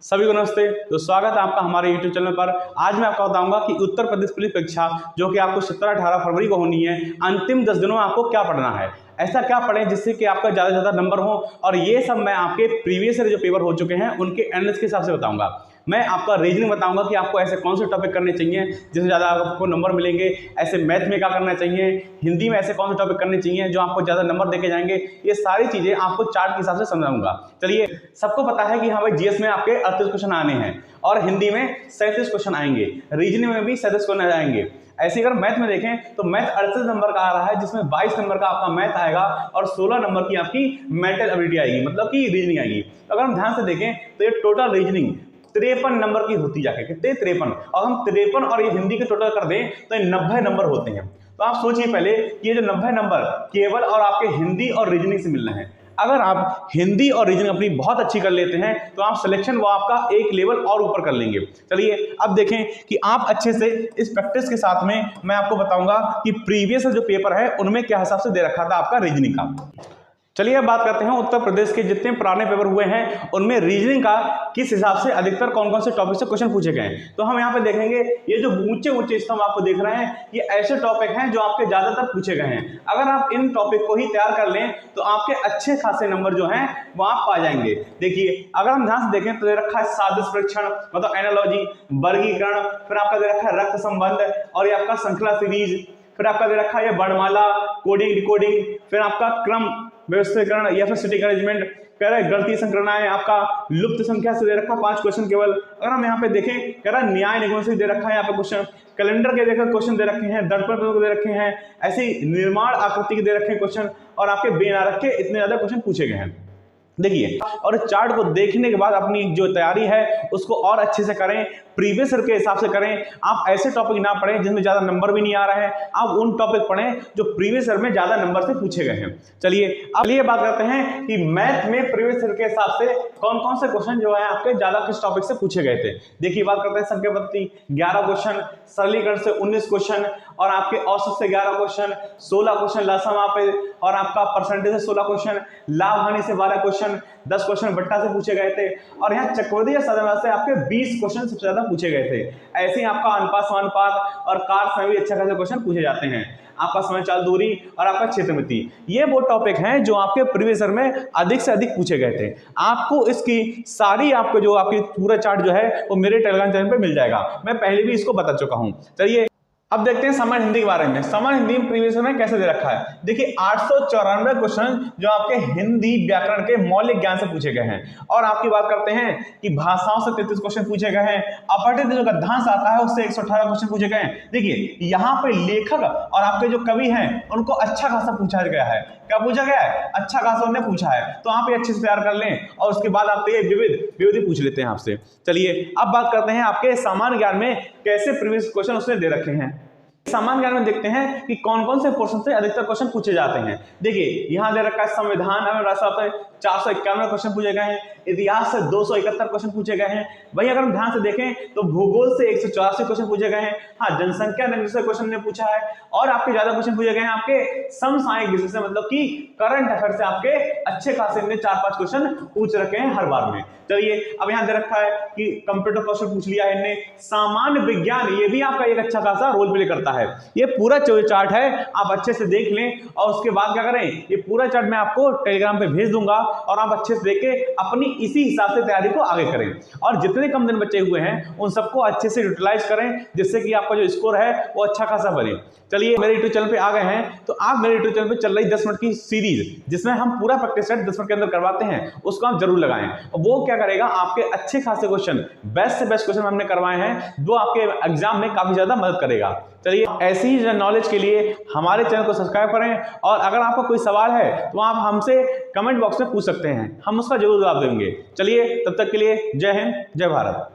सभी को नमस्ते। तो स्वागत है आपका हमारे YouTube चैनल पर। आज मैं आपको बताऊंगा कि उत्तर प्रदेश पुलिस परीक्षा जो कि आपको 17-18 फरवरी को होनी है, अंतिम 10 दिनों में आपको क्या पढ़ना है, ऐसा क्या पढ़ें जिससे कि आपका ज़्यादा से ज़्यादा नंबर हो। और ये सब मैं आपके प्रीवियस ईयर जो पेपर हो चुके हैं उनके एनालिसिस के हिसाब से बताऊंगा। मैं आपका रीजनिंग बताऊंगा कि आपको ऐसे कौन से टॉपिक करने चाहिए जिससे ज़्यादा आपको नंबर मिलेंगे, ऐसे मैथ में क्या करना चाहिए, हिंदी में ऐसे कौन से टॉपिक करने चाहिए जो आपको ज़्यादा नंबर देके जाएंगे। ये सारी चीज़ें आपको चार्ट के हिसाब से समझाऊंगा। चलिए, सबको पता है कि हाँ भाई जीएस में आपके 38 क्वेश्चन आने हैं और हिंदी में 37 क्वेश्चन आएंगे, रीजनिंग में भी 37 क्वेश्चन आएंगे। ऐसे अगर मैथ में देखें तो मैथ 38 नंबर का आ रहा है, जिसमें 22 नंबर का आपका मैथ आएगा और 16 नंबर की आपकी मेंटल एबिलिटी आएगी, मतलब कि रीजनिंग आएगी। तो अगर हम ध्यान से देखें तो ये टोटल रीजनिंग 53 नंबर की होती जाके, कितने 53, और हम 53 और ये हिंदी के टोटल कर दें तो ये 90 नंबर होते हैं। तो आप सोचिए पहले कि ये जो 90 नंबर केवल और आपके हिंदी और रीजनिंग से मिल रहे हैं। अगर आप हिंदी और रीजनिंग अपनी बहुत अच्छी कर लेते हैं तो आप सिलेक्शन वो आपका एक लेवल और ऊपर कर लेंगे। चलिए अब देखें कि आप अच्छे से इस प्रैक्टिस के साथ में मैं आपको बताऊंगा कि प्रीवियस जो पेपर है उनमें क्या हिसाब से दे रखा था आपका रीजनिंग का। चलिए अब बात करते हैं उत्तर प्रदेश के जितने पुराने पेपर हुए हैं उनमें रीजनिंग का किस हिसाब से अधिकतर कौन कौन से टॉपिक से क्वेश्चन पूछे गए हैं। तो हम यहाँ पे देखेंगे ये जो ऊंचे ऊंचे स्तंभ आपको देख रहे हैं ये ऐसे टॉपिक हैं जो आपके ज्यादातर पूछे गए हैं। अगर आप इन टॉपिक को ही तैयार कर लें तो आपके अच्छे खासे नंबर जो हैं वो आप पा जाएंगे। देखिए अगर हम ध्यान से देखें तो दे रखा है सादृश्य परीक्षण, मतलब एनालॉजी, वर्गीकरण, फिर आपका दे रखा है रक्त संबंध, और ये आपका श्रृंखला सीरीज, फिर आपका दे रखा है वर्णमाला, कोडिंग, डिकोडिंग, फिर आपका क्रम व्यवस्थीकरण या फिर सिटिंग अरेंजमेंट, कह रहा है गणितीय संक्रांनाएं, आपका लुप्त संख्या से दे रखा 5 क्वेश्चन केवल। अगर हम यहाँ पे देखें कह रहा है न्याय निगम से दे रखा है यहाँ पे क्वेश्चन, कैलेंडर के देखकर क्वेश्चन दे रखे हैं, दर्पण के दे रखे हैं, ऐसे निर्माण आकृति के दे रखे हैं क्वेश्चन, और आपके बिना रखे इतने ज्यादा क्वेश्चन पूछे गए हैं। देखिए, और इस चार्ट को देखने के बाद अपनी जो तैयारी है उसको और अच्छे से करें, प्रीवियस ईयर के हिसाब से करें। आप ऐसे टॉपिक ना पढ़ें जिनमें ज्यादा नंबर भी नहीं आ रहा है, आप उन टॉपिक पढ़ें जो प्रीवियस ईयर में ज्यादा नंबर से पूछे गए हैं। चलिए अब ये बात करते हैं कि मैथ में प्रीवियस ईयर के हिसाब से कौन कौन से क्वेश्चन जो है आपके ज्यादा किस टॉपिक से पूछे गए थे। देखिए बात करते हैं संख्या पद्धति 11 क्वेश्चन, सरलीकरण से 19 क्वेश्चन, और आपके औसत से 11 क्वेश्चन, 16 क्वेश्चन लसम पे, और आपका परसेंटेज से 16 क्वेश्चन, लाभ हानि से 12 क्वेश्चन, 10 क्वेश्चन बट्टा से पूछे गए थे, और यहाँ चक्रवृद्धि साधारण से आपके 20 क्वेश्चन सबसे ज्यादा पूछे गए थे। ऐसे ही आपका अनुपात समानुपात और कार्य में भी अच्छा खासा क्वेश्चन पूछे जाते हैं। आपका समय चाल दूरी और आपका क्षेत्रमिति, ये वो टॉपिक हैं जो आपके प्रीवियस ईयर में अधिक से अधिक पूछे गए थे। आपको इसकी सारी आपको जो आपकी पूरा चार्ट जो है वो मेरे टेलीग्राम चैनल पे मिल जाएगा, मैं पहले भी इसको बता चुका हूं। चलिए अब देखते हैं सामान्य हिंदी के बारे में। सामान्य हिंदी में प्रीवियस में कैसे दे रखा है। देखिए 894 क्वेश्चन जो आपके हिंदी व्याकरण के मौलिक ज्ञान से पूछे गए हैं, और आपकी बात करते हैं कि भाषाओं से 33 क्वेश्चन पूछे गए हैं, अपठित जो गद्यांश आता है उससे 118 क्वेश्चन पूछे गए हैं। देखिए यहाँ पे लेखक और आपके जो कवि हैं उनको अच्छा खासा पूछा गया है। क्या पूछा गया है? अच्छा खासा उन्हें पूछा है, तो आप ये अच्छे से तैयार कर लें और उसके बाद आप ये विविध पूछ लेते हैं आपसे। चलिए अब बात करते हैं आपके सामान्य ज्ञान में कैसे प्रीवियस क्वेश्चन उसने दे रखे हैं। सामान्य ज्ञान में देखते हैं कि कौन कौन से पोर्शन से अधिकतर क्वेश्चन पूछे जाते हैं। देखिए यहाँ दे रखा है संविधान एवं राष्ट्रपति 451 क्वेश्चन पूछे गए हैं, इतिहास से 271 क्वेश्चन पूछे गए हैं। वहीं अगर हम ध्यान से देखें तो भूगोल से 184 क्वेश्चन पूछे गए हैं। हाँ, जनसंख्या से क्वेश्चन ने पूछा है, और आपके ज्यादा क्वेश्चन पूछे गए हैं आपके समसामयिक विषय से, मतलब कि करंट अफेयर से आपके अच्छे खासे 4-5 क्वेश्चन पूछ रखे हैं हर बार में। चलिए अब यहाँ दे रखा है कि कंप्यूटर क्वेश्चन पूछ लिया है इनने, सामान्य विज्ञान ये भी आपका एक अच्छा खासा रोल प्ले करता है। ये पूरा जो चार्ट है आप अच्छे से देख लें, और उसके बाद क्या करें, ये पूरा चार्ट मैं आपको टेलीग्राम पे भेज दूंगा और आप अच्छे से देख के अपनी इसी हिसाब से तैयारी को आगे करें। और जितने कम दिन बचे हुए हैं उन सबको अच्छे से यूटिलाइज करें, जिससे कि आपका जो स्कोर है वो अच्छा खासा बने। चलिए मेरे यूट्यूब चैनल पे आ गए हैं, तो आप मेरे यूट्यूब चैनल पे चल रही 10 मिनट की सीरीज जिसमें हम पूरा प्रैक्टिस सेट 10 मिनट के अंदर करवाते हैं, उसको आप जरूर लगाएं। वो क्या करेगा, आपके अच्छे खासे क्वेश्चन, बेस्ट से बेस्ट क्वेश्चन हमने करवाए हैं जो आपके एग्जाम में काफी ज्यादा मदद करेगा। चलिए ऐसी ही नॉलेज के लिए हमारे चैनल को सब्सक्राइब करें, और अगर आपका कोई सवाल है तो आप हमसे कमेंट बॉक्स में पूछ सकते हैं, हम उसका जरूर जवाब देंगे। चलिए तब तक के लिए जय हिंद, जय भारत।